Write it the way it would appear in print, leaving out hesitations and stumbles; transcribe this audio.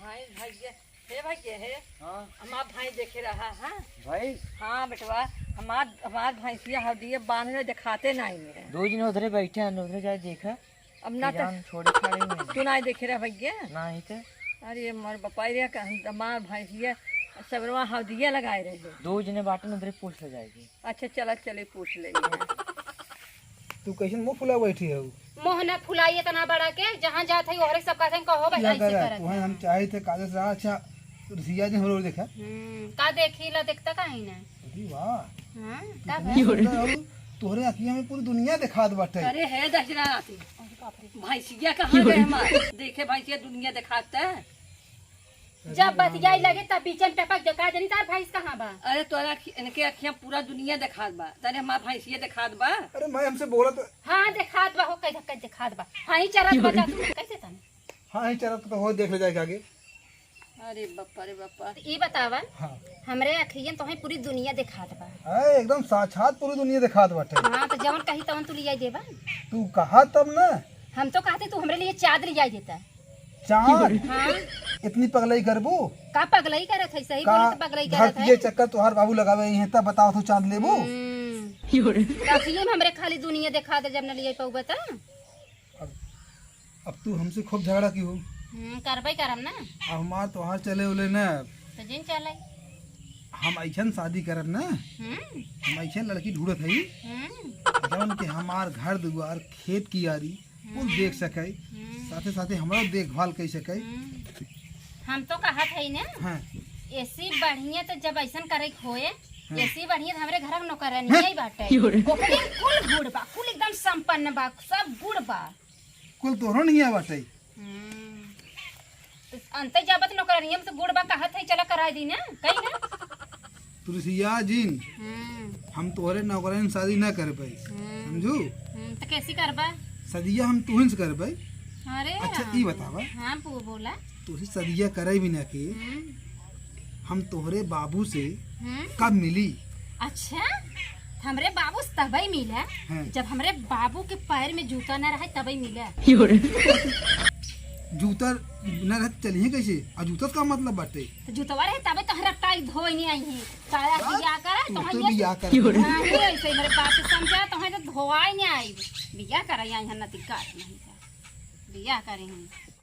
भाई भाई हे भाई है हाँ हमार भाई देखे रहा है भाई हाँ बेटवा हमार भैंसिया हड्डियाँ बांधने दिखाते नहीं मेरे 2 दिन उधरे बैठे हैं उधरे जाए देखा अब ना तो जान छोड़ी खड़े हुए तू नहीं देखे रहा भैया नहीं तो अरे मोर बपाई रे हमार भैंसिया सबरवा हड्डियाँ लगाए रहे 2 जने बाटन उधरे पूछ ले जाएगी। अच्छा चला चले पूछ लेंगे। तू कैसे मुंह फुला बैठी है मोह न फुलाइए तना बड़ा के जहाँ जात है ओहरे सब कहते हैं कहो भाई क्या ऐसे कर रहा है करत वहाँ हम चाहे थे कागज रहा अच्छा रिया जी हम लोग देखा का देखी ला देखता कहीं ना अरे वाह हां का इतनी सुंदर हो, तोहरे अखियां में पूरी दुनिया दिखात बाटे। अरे है दशरा आती भैंसिया कहाँ गए हमारे देखे भैंसिया दुनिया दिखाता है। जब बतियाई लगे तब बीचन टपक जका जनी तार भैंस कहाँ बा अरे तोरा इनके अखियाँ पूरा दुनिया दिखात बा तने हमार भैंसिया दिखात बा। अरे मैं हमसे बोला तो हाँ दिखात बा हो कई धक्का दिखात बा हाँ ही चरत बा जातू कैसे तन हाँ ही चला तो हो देख ले जाएगा आगे। अरे बापा ई बतावा हाँ हमरे अखियन तो पूरी दुनिया दिखात बा अरे एकदम साक्षात पूरी दुनिया दिखात बाटे। हाँ तो जवन कही तवन तू लिया देबा तू कहा तब ना हम तो कहते तू हमरे लिए चाँद लिया देता चाँद हाँ इतनी पगलई करबू का पगलई करत है सही का बोले तो पगलई करत है ये चक्कर तुहार बाबू लगावे हैं तब बताओ तू चाँद लेबू। रखिए हमरे खाली दुनिया दिखा दे जब न लिए पाऊ बता अब तू हमसे खूब झगड़ा की हो करबई करम ना अब हमार तोहार चले उले न तो जिन चले हम ऐसन शादी करब न हम ऐसन लड़की ढूंढत हई जवन के हमार घर दुआर खेत की यारी कुल देख सके साथे साथे हमारा देखभाल कर सके। हम तो कहत है ना हाँ ऐसी बढ़िया तो जब ऐसन करे होए ऐसी बढ़िया तो हमरे घर में नौकरानी ही बाटे ओकरे कुल गुड़ बा कुल एकदम संपन्न बा सब गुड़ बा कुल तोहरो नहीं आ बाटे। तो अंते जाबत नौकरानी में तो गुड़ बा कहत है चला करा दी ना कहीं ना तुलसिया जीन हम तोहरे नौकरानी शादी न कर पाई समझू तो कैसी करबा सदिया हम तुहन से कर पाई। अरे अच्छा ई बतावा हाँ बोला तोहरी सदिया करे भी न के हम तोहरे बाबू से हम्म कब मिली। अच्छा हमरे बाबू तबई मिला हाँ। जब हमरे बाबू के पैर में जूता न रहे तबई मिला जूता न रह चलिए कैसे और जूता का मतलब बाटे तो जूतवा रहे तबे तोहरा टाई धोई नहीं आई है सारा बिया करे तू तो तो हम बियाह कर हाँ ही ऐसे मेरे बाप से समझा तो हम तो धोवाई नहीं आई बिया करे आई है न दिक्कत नहीं बिया करे हैं